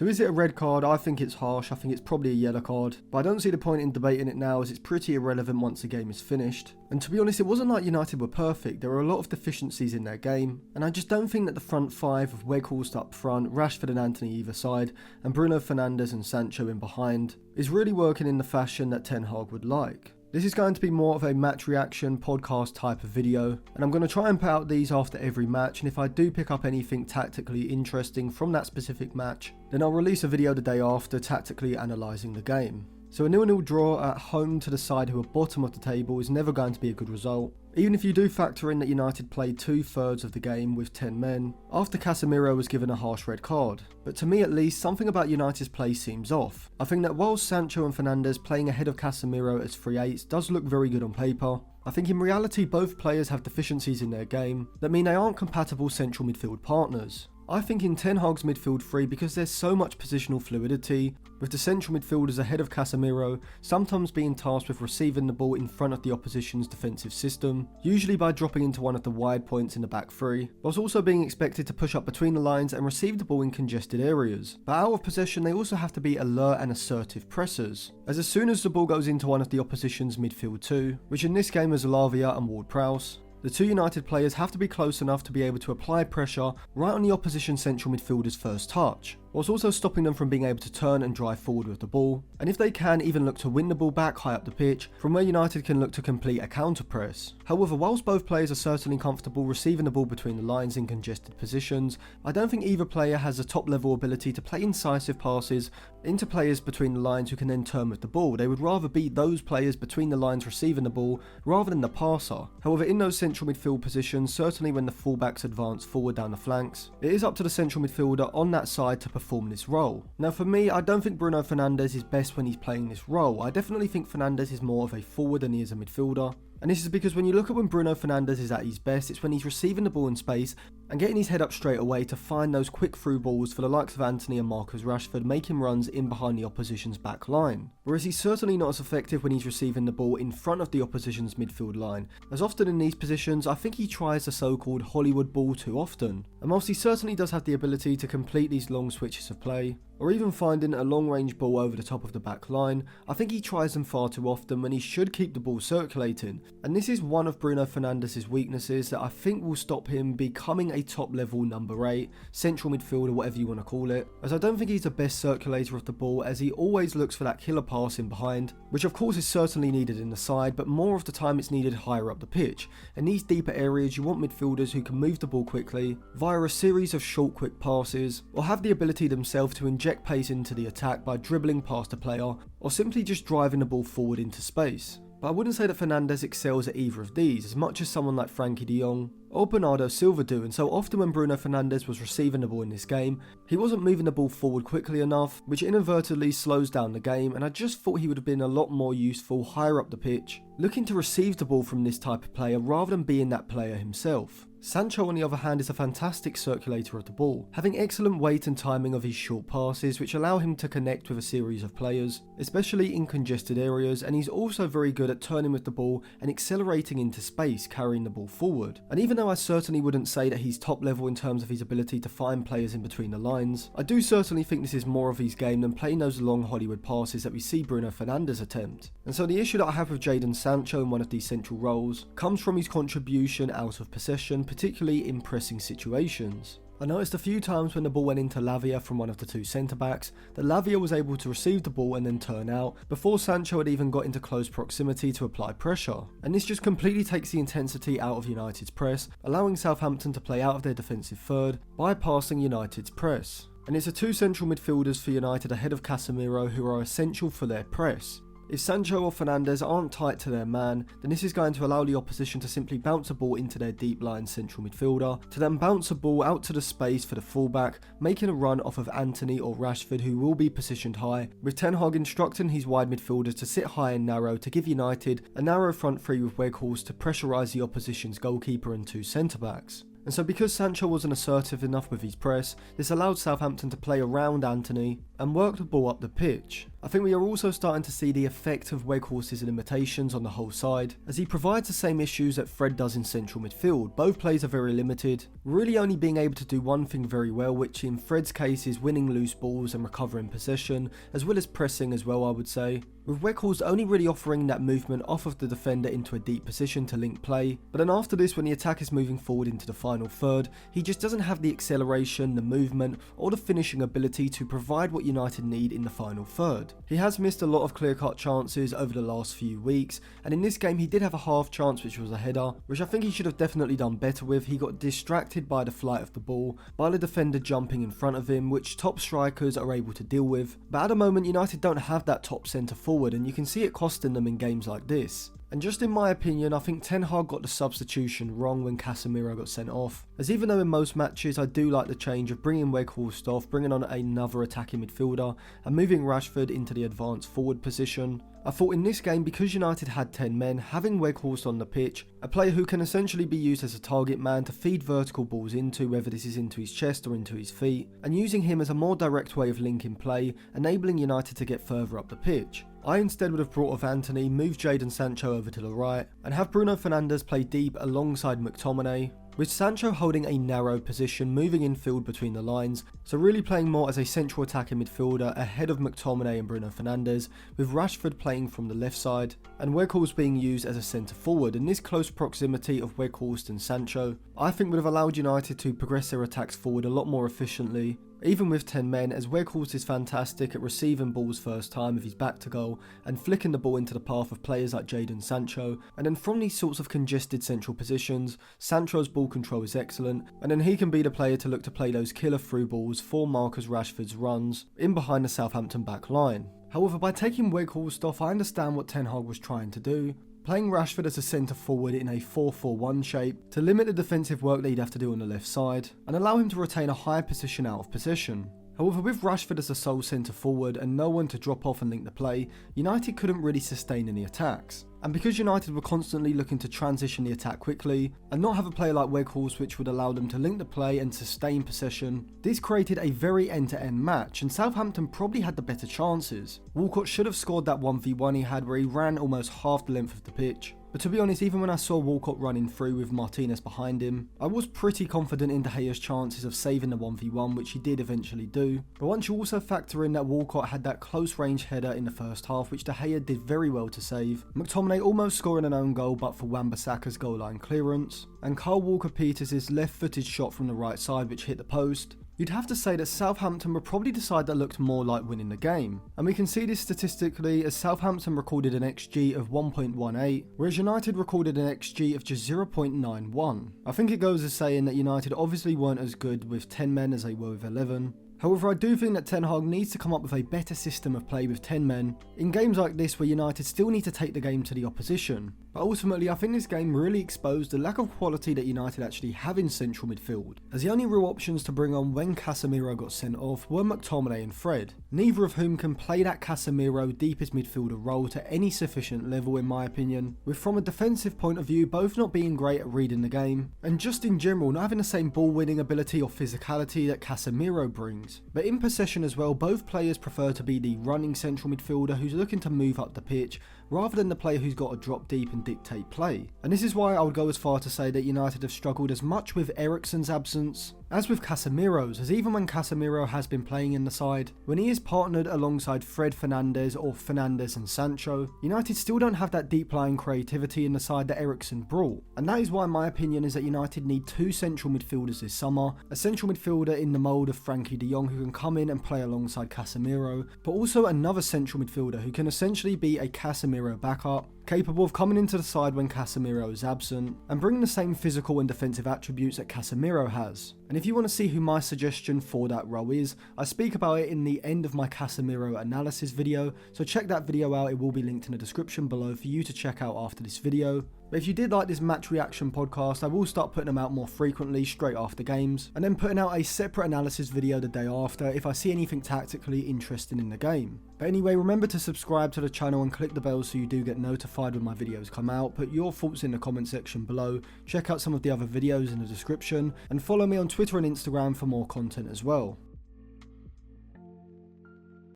So is it a red card? I think it's harsh. I think it's probably a yellow card. But I don't see the point in debating it now, as it's pretty irrelevant once the game is finished. And to be honest, it wasn't like United were perfect. There were a lot of deficiencies in their game. And I just don't think that the front five of Weghorst up front, Rashford and Antony either side, and Bruno Fernandes and Sancho in behind is really working in the fashion that Ten Hag would like. This is going to be more of a match reaction podcast type of video, and I'm going to try and put out these after every match, and if I do pick up anything tactically interesting from that specific match, then I'll release a video the day after tactically analysing the game. So a 0-0 draw at home to the side who are bottom of the table is never going to be a good result, even if you do factor in that United played 2/3 of the game with 10 men, after Casemiro was given a harsh red card. But to me at least, something about United's play seems off. I think that whilst Sancho and Fernandes playing ahead of Casemiro as 3/8 does look very good on paper, I think in reality both players have deficiencies in their game that mean they aren't compatible central midfield partners. I think in Ten Hag's midfield three, because there's so much positional fluidity, with the central midfielders ahead of Casemiro sometimes being tasked with receiving the ball in front of the opposition's defensive system, usually by dropping into one of the wide points in the back three, whilst also being expected to push up between the lines and receive the ball in congested areas. But out of possession they also have to be alert and assertive pressers, as soon as the ball goes into one of the opposition's midfield two, which in this game is Lavia and Ward-Prowse, the two United players have to be close enough to be able to apply pressure right on the opposition central midfielder's first touch, whilst also stopping them from being able to turn and drive forward with the ball, and if they can, even look to win the ball back high up the pitch, from where United can look to complete a counter press. However, whilst both players are certainly comfortable receiving the ball between the lines in congested positions, I don't think either player has a top level ability to play incisive passes into players between the lines who can then turn with the ball. They would rather be those players between the lines receiving the ball rather than the passer. However, in those central midfield positions, certainly when the fullbacks advance forward down the flanks, it is up to the central midfielder on that side to perform this role. Now for me, I don't think Bruno Fernandes is best when he's playing this role. I definitely think Fernandes is more of a forward than he is a midfielder. And this is because when you look at when Bruno Fernandes is at his best, it's when he's receiving the ball in space and getting his head up straight away to find those quick through balls for the likes of Antony and Marcus Rashford, making runs in behind the opposition's back line. Whereas he's certainly not as effective when he's receiving the ball in front of the opposition's midfield line, as often in these positions I think he tries the so-called Hollywood ball too often. And whilst he certainly does have the ability to complete these long switches of play, or even finding a long range ball over the top of the back line, I think he tries them far too often when he should keep the ball circulating. And this is one of Bruno Fernandes' weaknesses that I think will stop him becoming a top level number 8, central midfielder, whatever you want to call it, as I don't think he's the best circulator of the ball, as he always looks for that killer pass in behind, which of course is certainly needed in the side, but more of the time it's needed higher up the pitch. In these deeper areas you want midfielders who can move the ball quickly, via a series of short quick passes, or have the ability themselves to inject pace into the attack by dribbling past a player, or simply just driving the ball forward into space. But I wouldn't say that Fernandes excels at either of these as much as someone like Frankie de Jong or Bernardo Silva do, and so often when Bruno Fernandes was receiving the ball in this game, he wasn't moving the ball forward quickly enough, which inadvertently slows down the game, and I just thought he would have been a lot more useful higher up the pitch, looking to receive the ball from this type of player rather than being that player himself. Sancho on the other hand is a fantastic circulator of the ball, having excellent weight and timing of his short passes which allow him to connect with a series of players, especially in congested areas, and he's also very good at turning with the ball and accelerating into space, carrying the ball forward. And even though I certainly wouldn't say that he's top level in terms of his ability to find players in between the lines, I do certainly think this is more of his game than playing those long Hollywood passes that we see Bruno Fernandes attempt. And so the issue that I have with Jadon Sancho in one of these central roles comes from his contribution out of possession, particularly in pressing situations. I noticed a few times when the ball went into Lavia from one of the two centre backs that Lavia was able to receive the ball and then turn out before Sancho had even got into close proximity to apply pressure, and this just completely takes the intensity out of United's press, allowing Southampton to play out of their defensive third, bypassing United's press. And it's the two central midfielders for United ahead of Casemiro who are essential for their press. If Sancho or Fernandes aren't tight to their man, then this is going to allow the opposition to simply bounce a ball into their deep line central midfielder, to then bounce a ball out to the space for the fullback, making a run off of Antony or Rashford, who will be positioned high, with Ten Hag instructing his wide midfielders to sit high and narrow to give United a narrow front three with Weghorst to pressurise the opposition's goalkeeper and two centre backs. And so because Sancho wasn't assertive enough with his press, this allowed Southampton to play around Antony and work the ball up the pitch. I think we are also starting to see the effect of Weghorst's limitations on the whole side, as he provides the same issues that Fred does in central midfield. Both players are very limited, really only being able to do one thing very well, which in Fred's case is winning loose balls and recovering possession, as well as pressing as well, I would say. With Weghorst only really offering that movement off of the defender into a deep position to link play, but then after this, when the attack is moving forward into the final third, he just doesn't have the acceleration, the movement, or the finishing ability to provide what United need in the final third. He has missed a lot of clear-cut chances over the last few weeks, and in this game he did have a half chance which was a header, which I think he should have definitely done better with. He got distracted by the flight of the ball, by the defender jumping in front of him, which top strikers are able to deal with, but at the moment United don't have that top centre forward, and you can see it costing them in games like this. And just in my opinion, I think Ten Hag got the substitution wrong when Casemiro got sent off, as even though in most matches I do like the change of bringing Weghorst off, bringing on another attacking midfielder and moving Rashford into the advanced forward position, I thought in this game, because United had 10 men, having Weghorst on the pitch, a player who can essentially be used as a target man to feed vertical balls into, whether this is into his chest or into his feet, and using him as a more direct way of linking play, enabling United to get further up the pitch. I instead would have brought off Antony, moved Jadon Sancho over to the right, and have Bruno Fernandes play deep alongside McTominay, with Sancho holding a narrow position, moving infield between the lines, so really playing more as a central attacking midfielder ahead of McTominay and Bruno Fernandes, with Rashford playing from the left side, and Weghorst being used as a centre forward. In this close proximity of Weghorst and Sancho, I think would have allowed United to progress their attacks forward a lot more efficiently, even with 10 men, as Weghorst is fantastic at receiving balls first time with his back to goal and flicking the ball into the path of players like Jadon Sancho, and then from these sorts of congested central positions, Sancho's ball control is excellent, and then he can be the player to look to play those killer through balls for Marcus Rashford's runs in behind the Southampton back line. However, by taking Weghorst off, I understand what Ten Hag was trying to do, playing Rashford as a centre forward in a 4-4-1 shape to limit the defensive work that he'd have to do on the left side and allow him to retain a high position out of possession. However, with Rashford as a sole centre forward and no one to drop off and link the play, United couldn't really sustain any attacks. And because United were constantly looking to transition the attack quickly and not have a player like Weghorst which would allow them to link the play and sustain possession, this created a very end-to-end match, and Southampton probably had the better chances. Walcott should have scored that 1v1 he had where he ran almost half the length of the pitch. But to be honest, even when I saw Walcott running through with Martinez behind him, I was pretty confident in De Gea's chances of saving the 1v1, which he did eventually do. But once you also factor in that Walcott had that close range header in the first half, which De Gea did very well to save, McTominay almost scoring an own goal but for Wan-Bissaka's goal line clearance, and Kyle Walker-Peters' left-footed shot from the right side which hit the post, you'd have to say that Southampton were probably the side that looked more like winning the game. And we can see this statistically as Southampton recorded an XG of 1.18, whereas United recorded an XG of just 0.91. I think it goes as saying that United obviously weren't as good with 10 men as they were with 11. However, I do think that Ten Hag needs to come up with a better system of play with 10 men in games like this where United still need to take the game to the opposition. But ultimately, I think this game really exposed the lack of quality that United actually have in central midfield, as the only real options to bring on when Casemiro got sent off were McTominay and Fred, neither of whom can play that Casemiro deepest midfielder role to any sufficient level in my opinion, with from a defensive point of view both not being great at reading the game, and just in general not having the same ball winning ability or physicality that Casemiro brings. But in possession as well, both players prefer to be the running central midfielder who's looking to move up the pitch, rather than the player who's got to drop deep and dictate play. And this is why I would go as far to say that United have struggled as much with Eriksen's absence as with Casemiro's, as even when Casemiro has been playing in the side, when he is partnered alongside Fred Fernandes or Fernandes and Sancho, United still don't have that deep lying creativity in the side that Eriksen brought. And that is why my opinion is that United need two central midfielders this summer, a central midfielder in the mould of Frankie de Jong who can come in and play alongside Casemiro, but also another central midfielder who can essentially be a Casemiro backup, capable of coming into the side when Casemiro is absent, and bringing the same physical and defensive attributes that Casemiro has. And if you want to see who my suggestion for that role is, I speak about it in the end of my Casemiro analysis video, so check that video out, it will be linked in the description below for you to check out after this video. But if you did like this match reaction podcast, I will start putting them out more frequently straight after games, and then putting out a separate analysis video the day after if I see anything tactically interesting in the game. But anyway, remember to subscribe to the channel and click the bell so you do get notified when my videos come out. Put your thoughts in the comment section below, check out some of the other videos in the description, and follow me on Twitter and Instagram for more content as well.